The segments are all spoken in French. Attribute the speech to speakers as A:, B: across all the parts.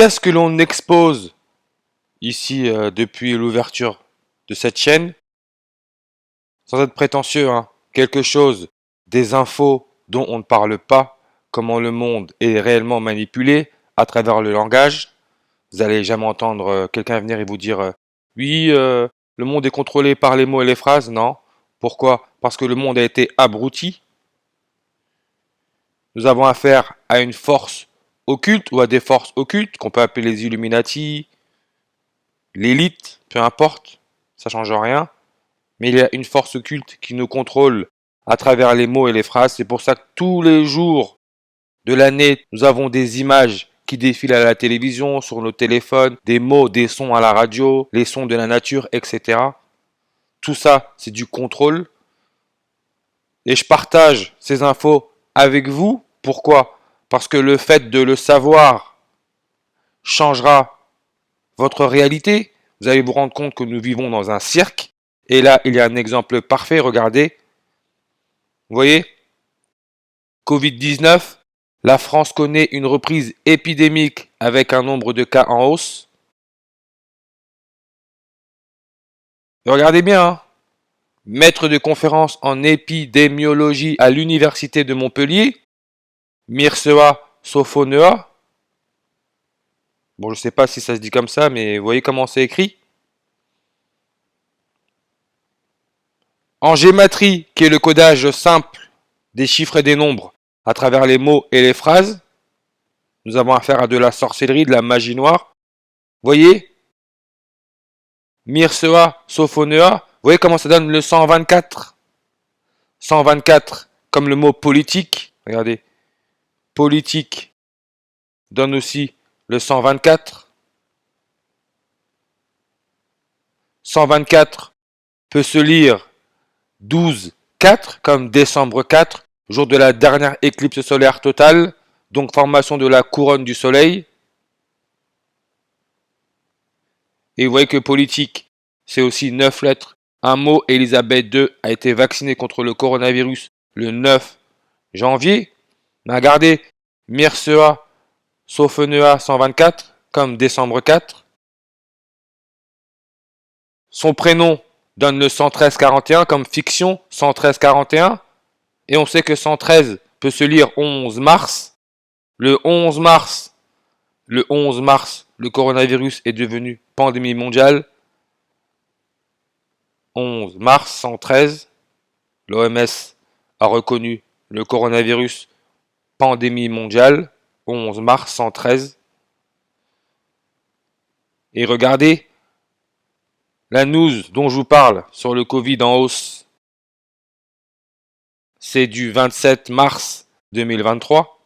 A: qu'est-ce que l'on expose ici depuis l'ouverture de cette chaîne? Sans être prétentieux, hein, quelque chose, des infos dont on ne parle pas, comment le monde est réellement manipulé à travers le langage. Vous n'allez jamais entendre quelqu'un venir et vous dire oui, le monde est contrôlé par les mots et les phrases. Non. Pourquoi? Parce que le monde a été abruti. Nous avons affaire à une force occulte ou à des forces occultes qu'on peut appeler les Illuminati, l'élite, peu importe, ça change rien. Mais il y a une force occulte qui nous contrôle à travers les mots et les phrases. C'est pour ça que tous les jours de l'année, nous avons des images qui défilent à la télévision, sur nos téléphones, des mots, des sons à la radio, les sons de la nature, etc. Tout ça, c'est du contrôle. Et je partage ces infos avec vous. Pourquoi? Parce que le fait de le savoir changera votre réalité. Vous allez vous rendre compte que nous vivons dans un cirque. Et là, il y a un exemple parfait. Regardez. Vous voyez? Covid-19. La France connaît une reprise épidémique avec un nombre de cas en hausse. Et regardez bien, hein. Maître de conférence en épidémiologie à l'université de Montpellier, Mircea Sofonea. Bon, je ne sais pas si ça se dit comme ça, mais vous voyez comment c'est écrit. En gématrie, qui est le codage simple des chiffres et des nombres à travers les mots et les phrases, nous avons affaire à de la sorcellerie, de la magie noire. Vous voyez? Mircea Sofonea, vous voyez comment ça donne le 124? 124, comme le mot politique, regardez, politique donne aussi le 124. 124 peut se lire 12-4, comme décembre 4, jour de la dernière éclipse solaire totale, donc formation de la couronne du soleil. Et vous voyez que politique, c'est aussi 9 lettres. Un mot, Elisabeth II a été vaccinée contre le coronavirus le 9 janvier. Mais regardez, Mircea Sofonea 124, comme décembre 4. Son prénom donne le 113-41 comme fiction, 113-41. Et on sait que 113 peut se lire 11 mars. Le 11 mars, le coronavirus est devenu pandémie mondiale. 11 mars 113, l'OMS a reconnu le coronavirus pandémie mondiale. 11 mars 113. Et regardez, la news dont je vous parle sur le Covid en hausse, c'est du 27 mars 2023.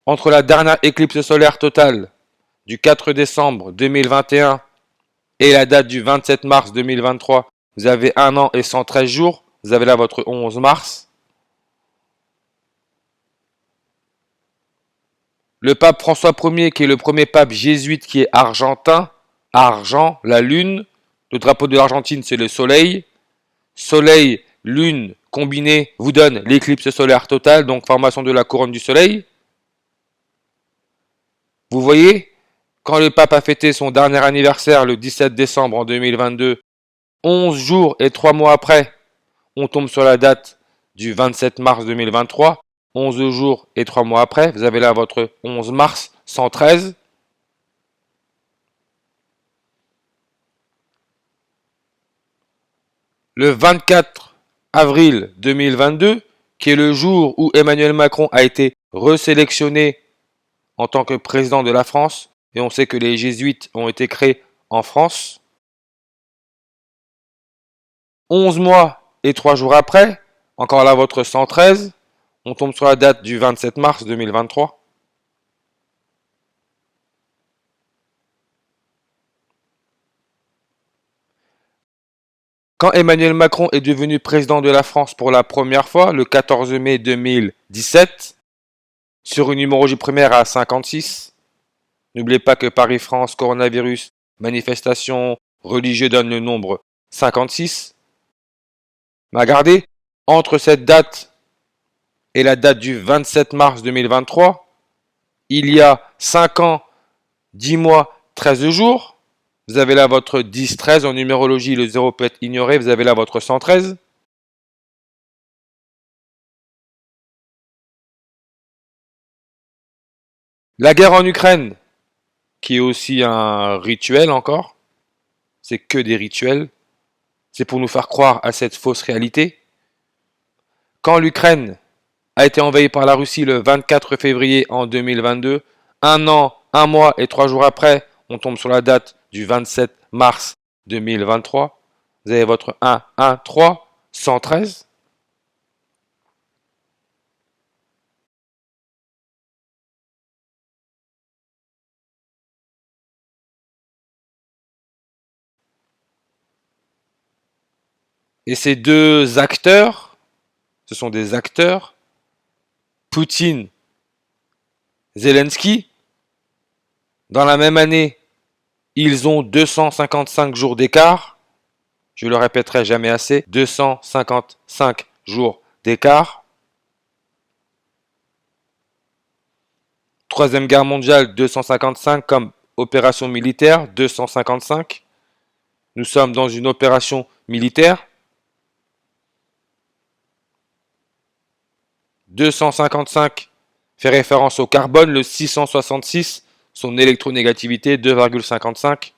A: Entre la dernière éclipse solaire totale du 4 décembre 2021 et la date du 27 mars 2023, vous avez 1 an et 113 jours. Vous avez là votre 11 mars. Le pape François Ier, qui est le premier pape jésuite qui est argentin, argent, la lune. Le drapeau de l'Argentine, c'est le soleil. Soleil, lune, combiné, vous donne l'éclipse solaire totale, donc formation de la couronne du soleil. Vous voyez, quand le pape a fêté son dernier anniversaire le 17 décembre en 2022, 11 jours et 3 mois après, on tombe sur la date du 27 mars 2023. 11 jours et 3 mois après, vous avez là votre 11 mars 113. Le 24 avril 2022, qui est le jour où Emmanuel Macron a été resélectionné en tant que président de la France, et on sait que les jésuites ont été créés en France. 11 mois et 3 jours après, encore là votre 113, on tombe sur la date du 27 mars 2023. Quand Emmanuel Macron est devenu président de la France pour la première fois, le 14 mai 2017, sur une numérologie primaire à 56, n'oubliez pas que Paris-France, coronavirus, manifestation, religieux donne le nombre 56. Mais regardez, entre cette date et la date du 27 mars 2023, il y a 5 ans, 10 mois, 13 jours. Vous avez là votre 10-13 en numérologie, le 0 peut être ignoré, vous avez là votre 113. La guerre en Ukraine, qui est aussi un rituel encore, c'est que des rituels, c'est pour nous faire croire à cette fausse réalité. Quand l'Ukraine a été envahie par la Russie le 24 février en 2022, un an, un mois et 3 jours après, on tombe sur la date du 27 mars 2023. Vous avez votre 1, 1, 3, 113. Et ces deux acteurs, ce sont des acteurs, Poutine, Zelensky, dans la même année, ils ont 255 jours d'écart. Je le répéterai jamais assez, 255 jours d'écart. Troisième guerre mondiale, 255 comme opération militaire, 255. Nous sommes dans une opération militaire. 255 fait référence au carbone, le 666, son électronégativité 2,55.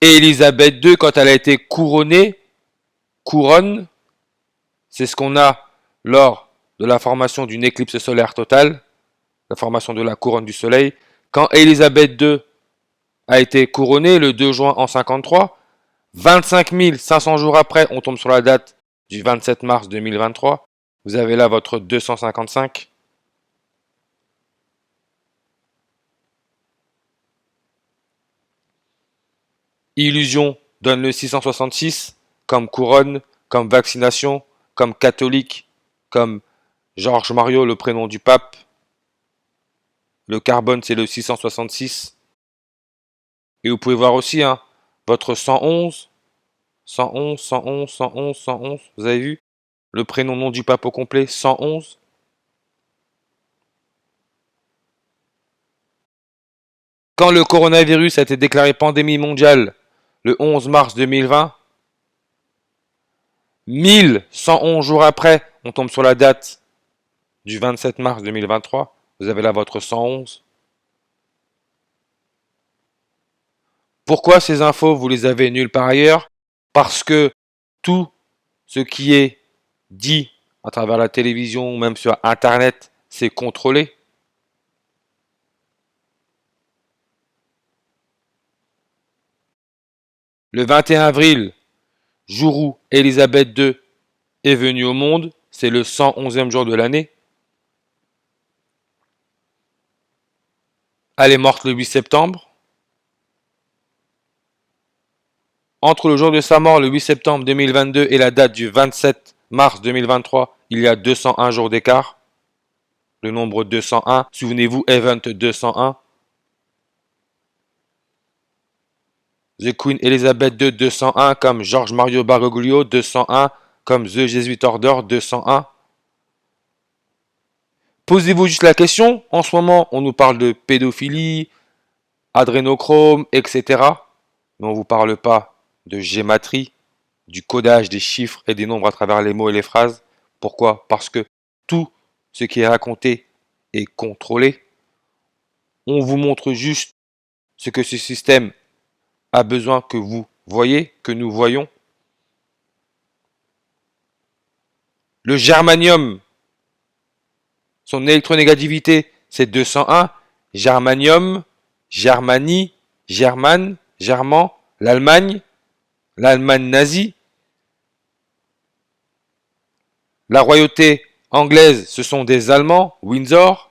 A: Et Élisabeth II, quand elle a été couronnée, couronne, c'est ce qu'on a lors de la formation d'une éclipse solaire totale, la formation de la couronne du soleil. Quand Élisabeth II a été couronnée le 2 juin en 53, 25 500 jours après, on tombe sur la date du 27 mars 2023. Vous avez là votre 255. Illusion donne le 666 comme couronne, comme vaccination, comme catholique, comme Georges Mario, le prénom du pape. Le carbone, c'est le 666. Et vous pouvez voir aussi votre 111, 111, 111, 111, 111. Vous avez vu le prénom nom du pape au complet, 111. Quand le coronavirus a été déclaré pandémie mondiale le 11 mars 2020, 1111 jours après, on tombe sur la date du 27 mars 2023. Vous avez là votre 111. Pourquoi ces infos, vous les avez nulle part ailleurs? Parce que tout ce qui est dit à travers la télévision ou même sur Internet, c'est contrôlé. Le 21 avril, jour où Élisabeth II est venue au monde, c'est le 111e jour de l'année. Elle est morte le 8 septembre. Entre le jour de sa mort, le 8 septembre 2022, et la date du 27 mars 2023, il y a 201 jours d'écart. Le nombre 201, souvenez-vous, Event 201. The Queen Elizabeth II 201 comme George Mario Bergoglio 201 comme The Jesuit Order 201. Posez-vous juste la question, en ce moment on nous parle de pédophilie, adrénochrome, etc. Mais on ne vous parle pas de gématrie, du codage des chiffres et des nombres à travers les mots et les phrases. Pourquoi? Parce que tout ce qui est raconté est contrôlé. On vous montre juste ce que ce système a besoin que vous voyez, que nous voyons. Le germanium, son électronégativité, c'est 201. Germanium, Germanie, Germane, German, l'Allemagne, l'Allemagne nazie. La royauté anglaise, ce sont des Allemands, Windsor.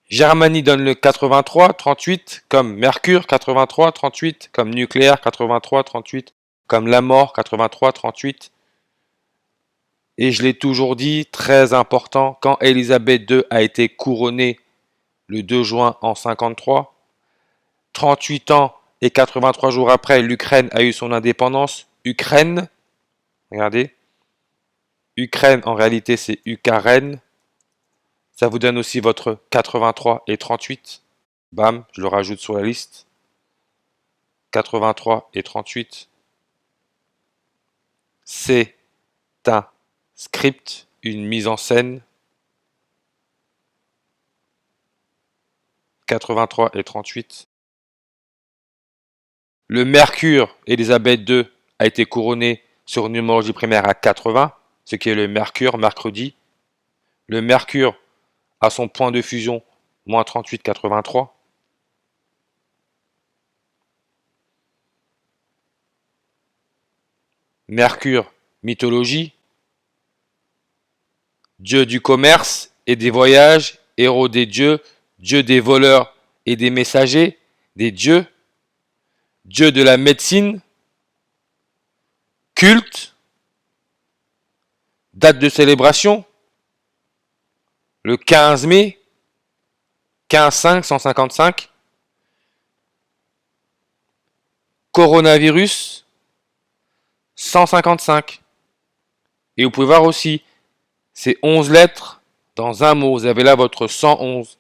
A: Germanie donne le 83, 38, comme Mercure, 83, 38, comme nucléaire, 83, 38, comme la mort, 83, 38. Et je l'ai toujours dit, très important, quand Élisabeth II a été couronnée le 2 juin en 53, 38 ans et 83 jours après, l'Ukraine a eu son indépendance. Ukraine, Regardez. Ukraine, en réalité, c'est Ukaren. Ça vous donne aussi votre 83 et 38. Bam, je le rajoute sur la liste. 83 et 38. C'est un script, une mise en scène. 83 et 38. Le Mercure, Élisabeth II, a été couronné sur une numérologie primaire à 80, ce qui est le Mercure, mercredi. Le Mercure a son point de fusion, moins 38, 83. Mercure, mythologie. Dieu du commerce et des voyages, héros des dieux, dieu des voleurs et des messagers, des dieux, dieu de la médecine, culte, date de célébration, le 15 mai, 15-5-155, coronavirus, 155. Et vous pouvez voir aussi, ces 11 lettres dans un mot, vous avez là votre 111.